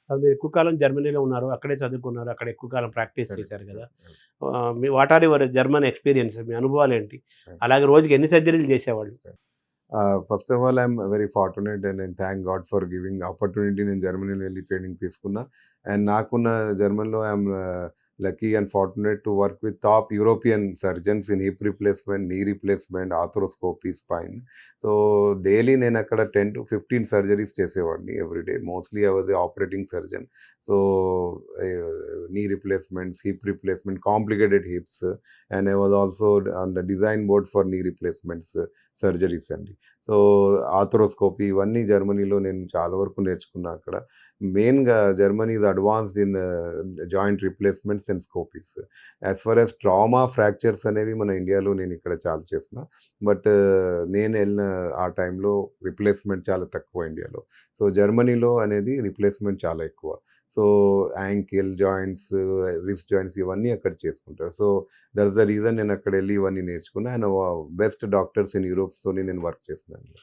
అది మీరు ఎక్కువ కాలం జర్మనీలో ఉన్నారు. అక్కడే చదువుకున్నారు. అక్కడ ఎక్కువ కాలం ప్రాక్టీస్ కరెక్ట్. చేశారు గదా! కరెక్ట్. మీ what are your German experience? మీ అనుభవాలేంటి? అలాగే రోజుకి ఎన్ని సర్జరీలు చేసేవాళ్ళు? First of all I'm very fortunate and నేను thank God for giving opportunity. నేను జర్మనీలో వెళ్ళి ట్రైనింగ్ తీసుకున్నా. అండ్ నాకున్న జర్మన్లో I'm lucky and fortunate to work with top European surgeons in hip replacement, knee replacement, arthroscopy, spine. So daily నేను అక్కడ 10 to 15 surgeries చేసేవాడిని everyday. Mostly I was A operating surgeon. So knee replacements, hip replacement, complicated hips, and I was also on the design board for knee replacements surgeries అండి. So arthroscopy ఇవన్నీ జర్మనీలో నేను చాలా వరకు నేర్చుకున్నా అక్కడ. మెయిన్గా Germany is advanced in joint replacements and scopies. As far as trauma fractures అనేవి మన ఇండియాలో నేను ఇక్కడ చాలా చేసిన. బట్ నేను వెళ్ళిన ఆ టైంలో రిప్లేస్మెంట్ చాలా తక్కువ ఇండియాలో. సో జర్మనీలో అనేది రిప్లేస్మెంట్ చాలా ఎక్కువ. So ankle joints, wrist joints ఇవన్నీ అక్కడ చేసుకుంటారు. సో దట్స్ ద రీజన్ నేను అక్కడ వెళ్ళి ఇవన్నీ నేర్చుకున్నా. అండ్ బెస్ట్ డాక్టర్స్ ఇన్ యూరోప్స్‌తోని నేను వర్క్ చేస్తున్నాను.